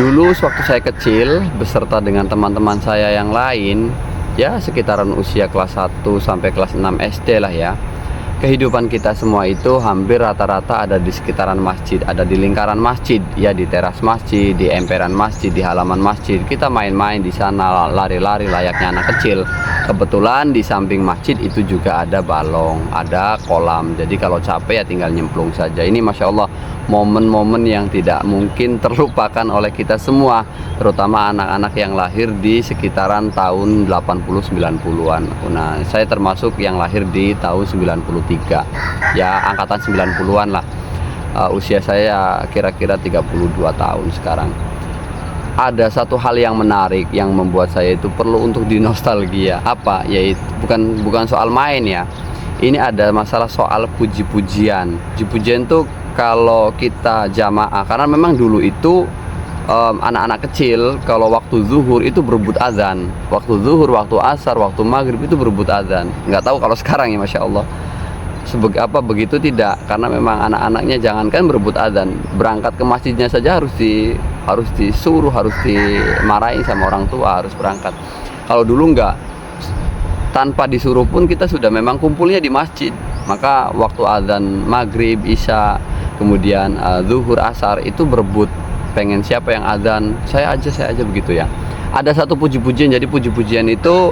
Dulu sewaktu saya kecil beserta dengan teman-teman saya yang lain, ya sekitaran usia kelas 1 sampai kelas 6 SD lah ya. Kehidupan kita semua itu hampir rata-rata ada di sekitaran masjid, ada di lingkaran masjid, ya di teras masjid, di emperan masjid, di halaman masjid. Kita main-main di sana, lari-lari layaknya anak kecil. Kebetulan di samping masjid itu juga ada balong, ada kolam. Jadi kalau capek ya tinggal nyemplung saja. Ini Masya Allah momen-momen yang tidak mungkin terlupakan oleh kita semua, terutama anak-anak yang lahir di sekitaran tahun 80-90-an. Nah, saya termasuk yang lahir di tahun 93, ya angkatan 90-an lah. Usia saya kira-kira 32 tahun sekarang. Ada satu hal yang menarik yang membuat saya itu perlu untuk dinostalgia. Apa? Yaitu bukan soal main ya. Ini ada masalah soal puji-pujian. Puji-pujian tuh kalau kita jamaah, karena memang dulu itu anak-anak kecil kalau waktu zuhur itu berebut azan. Waktu zuhur, waktu asar, waktu maghrib itu berebut azan. Nggak tahu kalau sekarang ya, Masya Allah. Begitu tidak, karena memang anak-anaknya jangankan berebut azan, berangkat ke masjidnya saja harus disuruh, harus dimarahin sama orang tua, harus berangkat. Kalau dulu enggak, tanpa disuruh pun kita sudah memang kumpulnya di masjid. Maka waktu azan maghrib, isya, kemudian zuhur, asar itu berebut, pengen siapa yang azan, saya aja begitu ya. Ada satu puji-pujian, jadi puji-pujian itu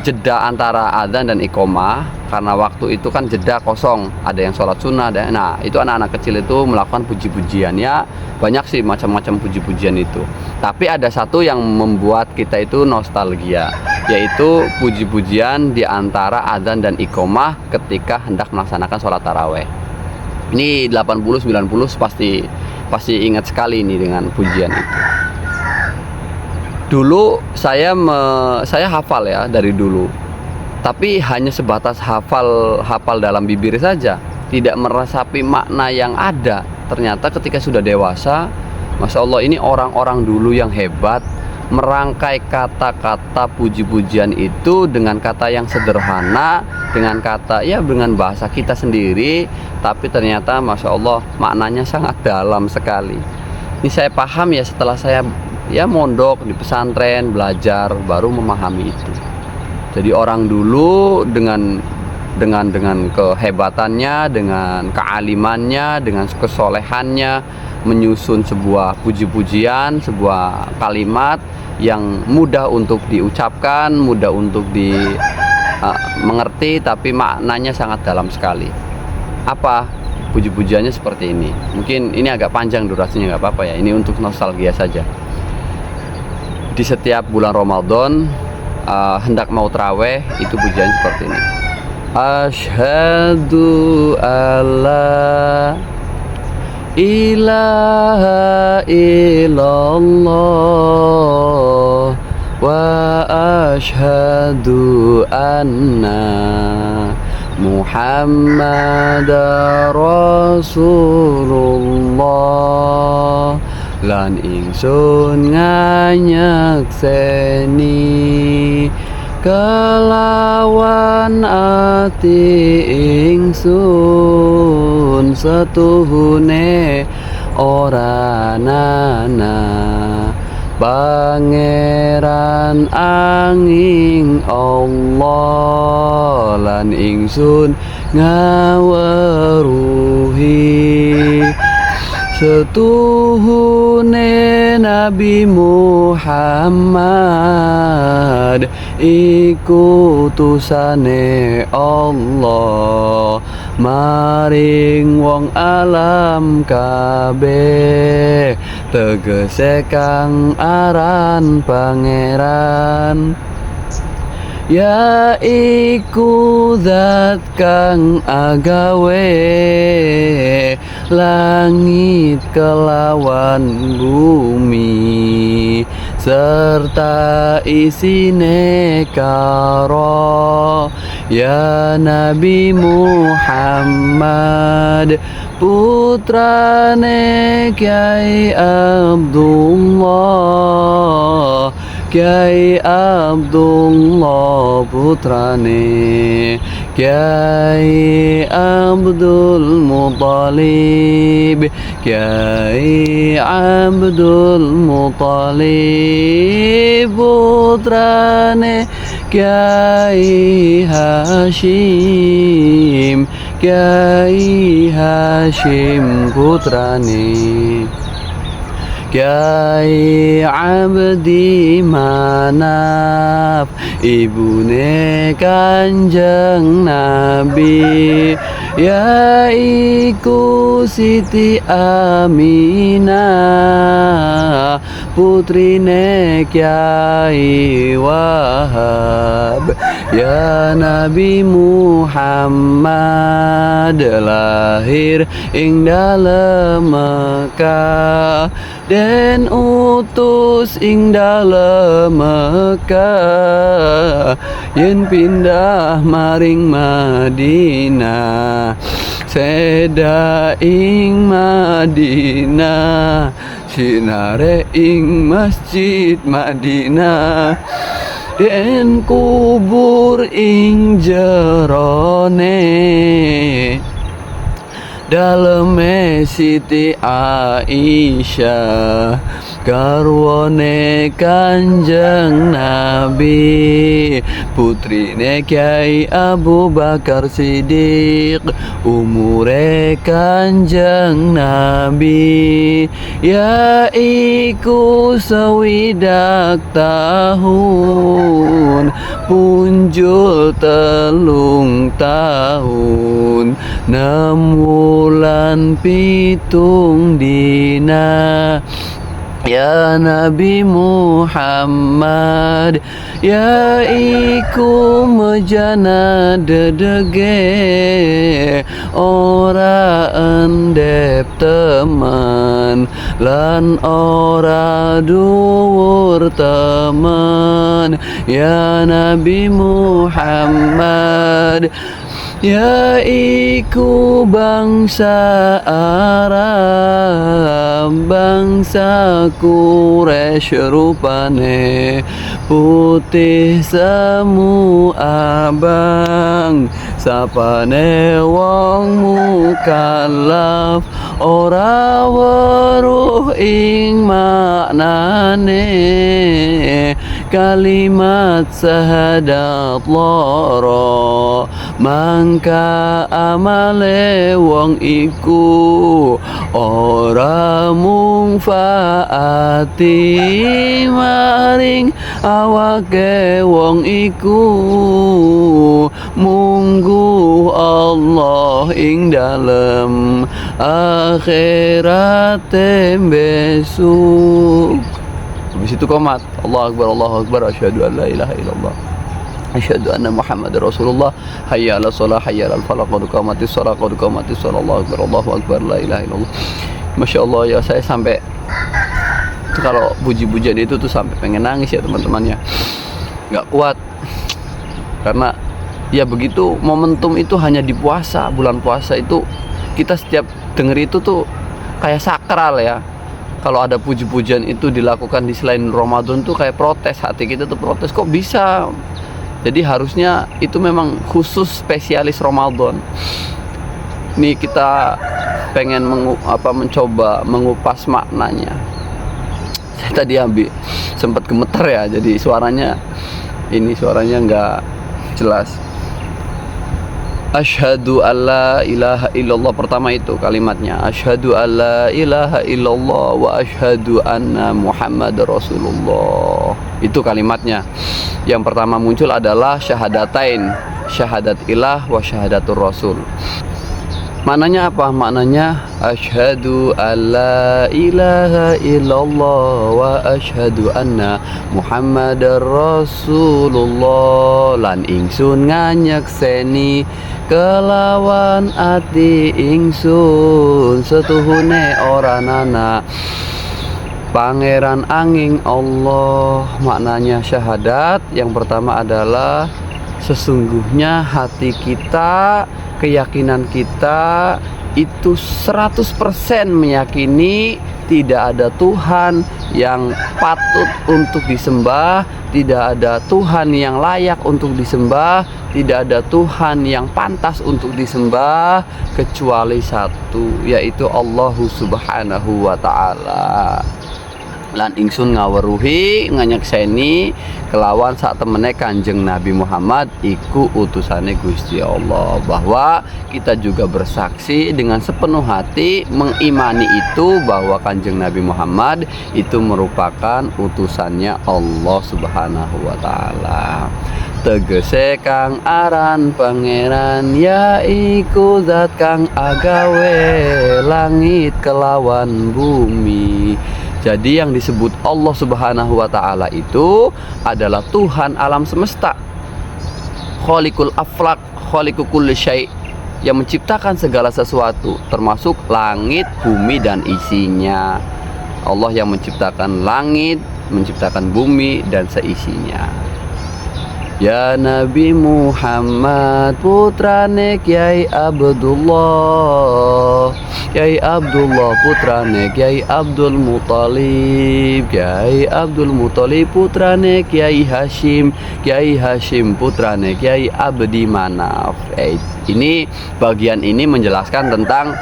jeda antara azan dan iqomah, karena waktu itu kan jeda kosong, ada yang sholat sunnah, nah itu anak-anak kecil itu melakukan puji-pujian. Ya banyak sih macam-macam puji-pujian itu, tapi ada satu yang membuat kita itu nostalgia, yaitu puji-pujian di antara azan dan iqomah ketika hendak melaksanakan sholat taraweh. Ini 80-90 pasti ingat sekali ini dengan pujian itu. Dulu saya hafal ya dari dulu, tapi hanya sebatas hafal dalam bibir saja, tidak meresapi makna yang ada. Ternyata ketika sudah dewasa, Masya Allah, ini orang-orang dulu yang hebat merangkai kata-kata puji-pujian itu dengan kata yang sederhana, dengan bahasa kita sendiri, tapi ternyata Masya Allah maknanya sangat dalam sekali. Ini saya paham ya setelah saya mondok di pesantren, belajar, baru memahami itu. Jadi orang dulu dengan kehebatannya, dengan kealimannya, dengan kesolehannya menyusun sebuah puji-pujian, sebuah kalimat yang mudah untuk diucapkan, mudah untuk mengerti, tapi maknanya sangat dalam sekali. Apa puji-pujiannya seperti ini? Mungkin ini agak panjang durasinya, nggak apa-apa ya. Ini untuk nostalgia saja. Di setiap bulan Ramadan hendak mau traweh, itu pujian seperti ini. Asyhadu alla ilaha illallah wa asyhadu anna Muhammadar Rasulullah. Lan ingsun nganyakseni kelawan ati ingsun setuhune ora nana Pangeran angin Allah, lan ingsun ngaweruhi setuhune Nabi Muhammad iku utusane Allah maring wong alam kabeh, tegese kang aran pangeran, ya iku zat kang agawe langit kelawan bumi serta isine karo, ya Nabi Muhammad putrane Kyai Abdullah, Kyai Abdullah putrane Kiai Abdul Muthalib, Kiai Abdul Muthalib, putrane Kiai Hashim, Kiai Hashim putrane Kiai Abdi Manaf, ibune Kanjeng Nabi, yaiku Siti Aminah, putrine Kiai Wahab. Ya Nabi Muhammad lahir ing dalem Mekah, den utus ing dalem Mekah, yen pindah maring Madinah, seda ing Madinah, sinare ing Masjid Madinah, den kubur ing jerone daleme Siti Aisyah, garwane Kanjeng Nabi, putrine Kiai Abu Bakar Siddiq, umure Kanjeng Nabi yaiku 60 tahun, punjul 3 tahun, 6 wulan 7 dina. Ya Nabi Muhammad yaiku mejana dedege, ora endep teman lan ora dhuwur teman. Ya Nabi Muhammad yaiku bangsa Arab, bangsa Quraisy, rupane putih semu abang, sapane wong mukallaf, ora weruh ing maknane kalimat syahadat loro, mangka amale wong iku ora mung faati maring awake wong iku, munggu Allah ing dalem akhirat besok. Habis itu komat, Allahu Akbar, asyhadu an la ilaha illallah, asyhadu anna Muhammadar Rasulullah, hayya 'alas shalah, hayya 'alal falah, qad qamatis shalah, qad qamatis shalah, Allahu Akbar, la ilaha illallah. Masya Allah ya, saya sampai kalau puji-pujian itu tuh sampai pengen nangis ya teman-teman ya, nggak kuat, karena ya begitu momentum itu hanya di puasa, bulan puasa itu kita setiap denger itu tuh kayak sakral ya. Kalau ada puji-pujian itu dilakukan di selain Ramadan tuh kayak protes, hati kita tuh protes, kok bisa. Jadi harusnya itu memang khusus spesialis Ramadan. Nih kita pengen mencoba mengupas maknanya. Saya tadi sempat gemeter ya, jadi suaranya nggak jelas. Asyhadu alla ilaha illallah, pertama itu kalimatnya asyhadu alla ilaha illallah wa asyhadu anna Muhammadar Rasulullah. Itu kalimatnya. Yang pertama muncul adalah syahadatain, syahadat ilah wa syahadatur rasul. Maknanya apa? Maknanya asyhadu alla ilaha illallah wa asyhadu anna Muhammadar Rasulullah, lan ingsun nganyekseni kelawan ati ingsun setuhune ora nana Pangeran angin Allah. Maknanya syahadat yang pertama adalah sesungguhnya hati kita, keyakinan kita itu 100% meyakini tidak ada Tuhan yang patut untuk disembah, tidak ada Tuhan yang layak untuk disembah, tidak ada Tuhan yang pantas untuk disembah kecuali satu, yaitu Allah Subhanahu wa ta'ala. Lan ingsun ngaweruhi nganyekseni kelawan sak temene Kanjeng Nabi Muhammad iku utusane Gusti Allah, bahwa kita juga bersaksi dengan sepenuh hati mengimani itu bahwa Kanjeng Nabi Muhammad itu merupakan utusannya Allah Subhanahu wa ta'ala. Tegese kang aran pangeran yaiku zat kang agawe langit kelawan bumi. Jadi yang disebut Allah Subhanahu wa ta'ala itu adalah Tuhan alam semesta, Khaliqul aflak, Khaliqul kulli syai', yang menciptakan segala sesuatu termasuk langit, bumi dan isinya. Allah yang menciptakan langit, menciptakan bumi dan seisinya. Ya Nabi Muhammad putrane Kyai Abdullah, Kyai Abdullah putrane Kyai Abdul Muthalib, Kyai Abdul Muthalib putrane Kyai Hashim, Kyai Hashim putrane Kyai Abdi Manaf. Ini bagian ini menjelaskan tentang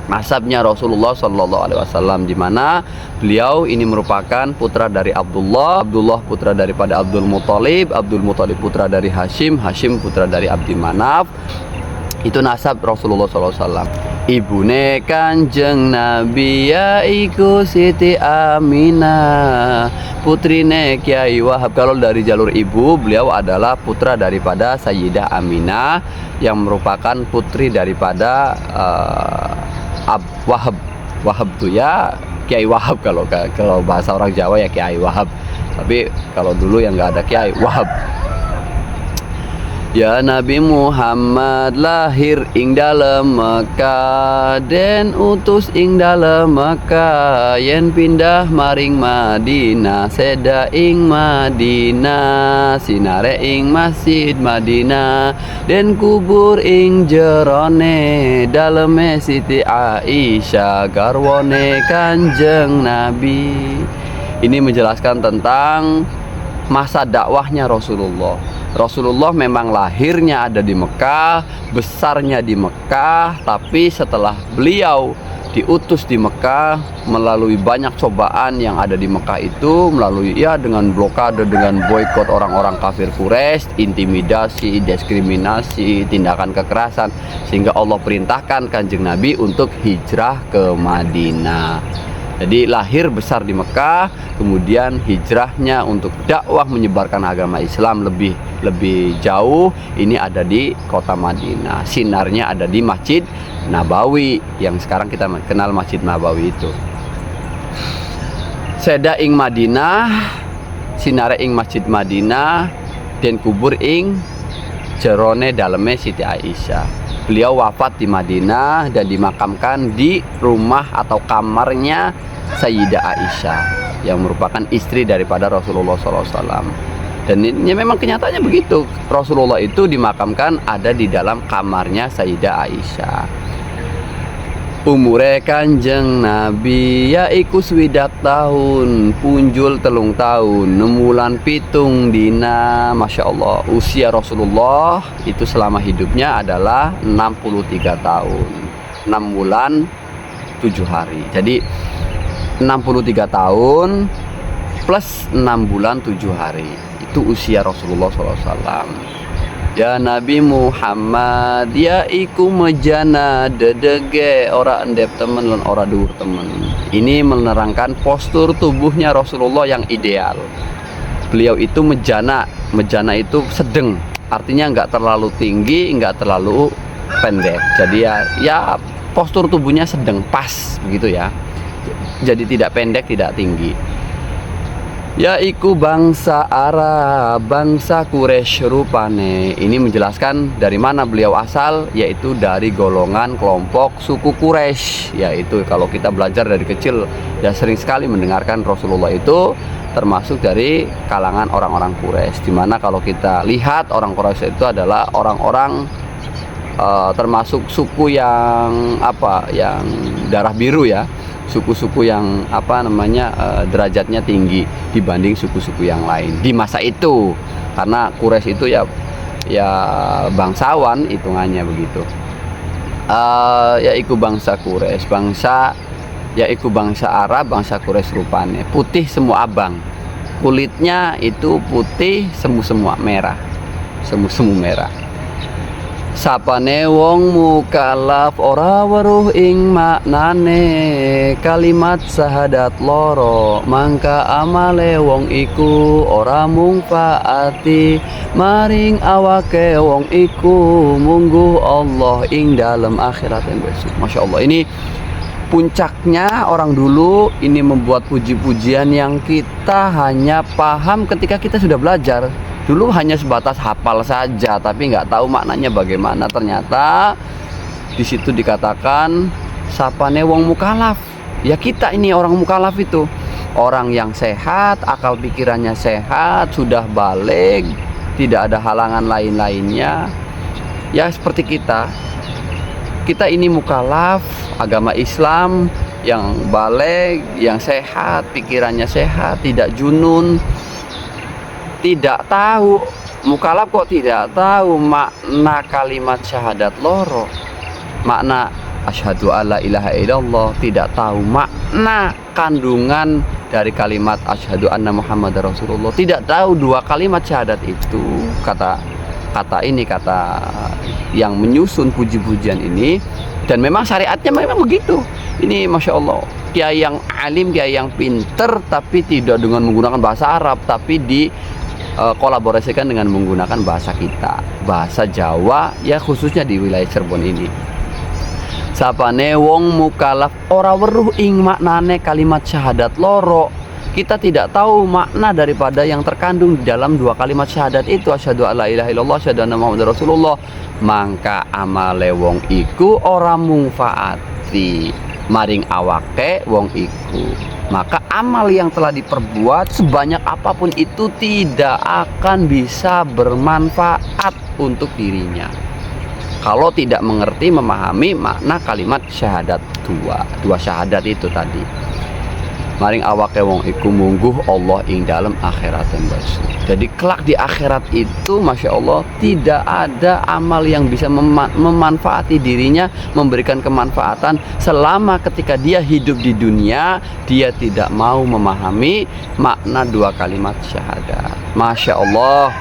nasabnya Rasulullah Shallallahu Alaihi Wasallam, di mana beliau ini merupakan putra dari Abdullah, Abdullah putra daripada Abdul Muthalib, Abdul Muthalib putra dari Hashim, Hashim putra dari Abdi Manaf. Itu nasab Rasulullah Shallallahu Alaihi Wasallam. Ibune Kanjeng Nabi yaiku Siti Aminah, putrine Kyai Wahab. Kalau dari jalur ibu, beliau adalah putra daripada Sayyidah Aminah yang merupakan putri daripada Wahab. Wahab tuh ya Kyai Wahab, kalau bahasa orang Jawa ya Kyai Wahab. Tapi kalau dulu yang nggak ada Kyai Wahab. Ya Nabi Muhammad lahir ing dalem Mekah, den utus ing dalem Mekah, yen pindah maring Madinah, seda ing Madinah, sinare ing Masjid Madinah, den kubur ing jerone daleme Siti Aisyah garwane Kanjeng Nabi. Ini menjelaskan tentang masa dakwahnya Rasulullah. Rasulullah memang lahirnya ada di Mekah, besarnya di Mekah, tapi setelah beliau diutus di Mekah melalui banyak cobaan yang ada di Mekah itu, melalui dengan blokade, dengan boikot orang-orang kafir Quraisy, intimidasi, diskriminasi, tindakan kekerasan, sehingga Allah perintahkan Kanjeng Nabi untuk hijrah ke Madinah. Jadi lahir besar di Mekah, kemudian hijrahnya untuk dakwah menyebarkan agama Islam lebih jauh, ini ada di kota Madinah. Sinarnya ada di Masjid Nabawi yang sekarang kita kenal Masjid Nabawi itu. Seda ing Madinah, sinare ing Masjid Madinah, dan kubur ing jerone daleme Siti Aisyah. Beliau wafat di Madinah dan dimakamkan di rumah atau kamarnya Sayyidah Aisyah yang merupakan istri daripada Rasulullah SAW. Dan ini memang kenyataannya begitu. Rasulullah itu dimakamkan ada di dalam kamarnya Sayyidah Aisyah. Umure Kanjeng Nabi yaiku swidak tahun, punjul telung tahun, 6 wulan pitung dina. Masya Allah, usia Rasulullah itu selama hidupnya adalah 63 tahun 6 bulan 7 hari. Jadi 63 tahun plus 6 bulan 7 hari, itu usia Rasulullah SAW. Ya Nabi Muhammad yaiku mejana dedege ora endep temen lan ora dhuwur temen. Ini menerangkan postur tubuhnya Rasulullah yang ideal. Beliau itu mejana itu sedang, artinya nggak terlalu tinggi, nggak terlalu pendek. Jadi ya postur tubuhnya sedang, pas begitu ya. Jadi tidak pendek, tidak tinggi. Yaiku bangsa Arab, bangsa Quraisy rupane. Ini menjelaskan dari mana beliau asal, yaitu dari golongan kelompok suku Quraisy. Yaitu kalau kita belajar dari kecil ya sering sekali mendengarkan Rasulullah itu termasuk dari kalangan orang-orang Quraisy. Dimana kalau kita lihat orang Quraisy itu adalah orang-orang termasuk suku yang yang darah biru ya, suku-suku yang derajatnya tinggi dibanding suku-suku yang lain di masa itu, karena Quraisy itu ya bangsawan hitungannya begitu. Yaiku bangsa Quraisy, yaiku bangsa Arab, bangsa Quraisy rupane putih semua abang, kulitnya itu putih semu-semu merah, semu-semu merah. Sapane wong mukallaf ora weruh ing maknane kalimat syahadat loro, mangka amale wong iku ora mungfaati maring awake wong iku mungguh Allah ing dalam akhirat yang besok. Masya Allah, ini puncaknya orang dulu ini membuat puji-pujian yang kita hanya paham ketika kita sudah belajar. Dulu hanya sebatas hafal saja, tapi nggak tahu maknanya bagaimana. Ternyata di situ dikatakan sapane wong mukalaf. Ya kita ini orang mukalaf itu orang yang sehat, akal pikirannya sehat, sudah balik, tidak ada halangan lain-lainnya. Ya seperti kita ini mukalaf, agama Islam yang balik, yang sehat, pikirannya sehat, tidak junun. Tidak tahu, mukalaf kok tidak tahu makna kalimat syahadat loro, makna asyhadu alla ilaha illallah, tidak tahu makna kandungan dari kalimat asyhadu anna muhammadar rasulullah, tidak tahu dua kalimat syahadat itu. Kata yang menyusun puji-pujian ini, dan memang syariatnya memang begitu. Ini Masya Allah, kiai yang alim, kiai yang pinter, tapi tidak dengan menggunakan bahasa Arab, tapi kolaborasikan dengan menggunakan bahasa kita, bahasa Jawa, ya khususnya di wilayah Cirebon ini. Sapane wong mukalaf ora weruh ing maknane kalimat syahadat loro, kita tidak tahu makna daripada yang terkandung di dalam dua kalimat syahadat itu, asyhadu alla ilaha illallah, asyhadu anna muhammadar rasulullah, mangka amale wong iku ora mungfaati maring awake wong iku. Maka amal yang telah diperbuat sebanyak apapun itu tidak akan bisa bermanfaat untuk dirinya kalau tidak mengerti, memahami makna kalimat syahadat dua syahadat itu tadi. Maring awake wong iku mungguh Allah ing dalam akhirat yang besok. Jadi kelak di akhirat itu Masya Allah tidak ada amal yang bisa memanfaati dirinya, memberikan kemanfaatan selama ketika dia hidup di dunia dia tidak mau memahami makna dua kalimat syahadat. Masya Allah,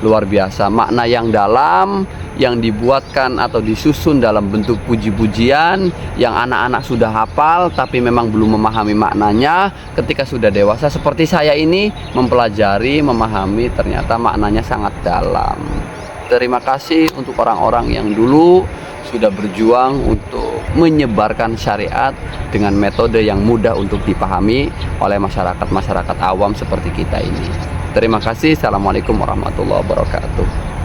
luar biasa makna yang dalam yang dibuatkan atau disusun dalam bentuk puji-pujian yang anak-anak sudah hafal tapi memang belum memahami maknanya. Ketika sudah dewasa seperti saya ini mempelajari, memahami, ternyata maknanya sangat dalam. Terima kasih untuk orang-orang yang dulu sudah berjuang untuk menyebarkan syariat dengan metode yang mudah untuk dipahami oleh masyarakat awam seperti kita ini. Terima kasih. Assalamualaikum warahmatullahi wabarakatuh.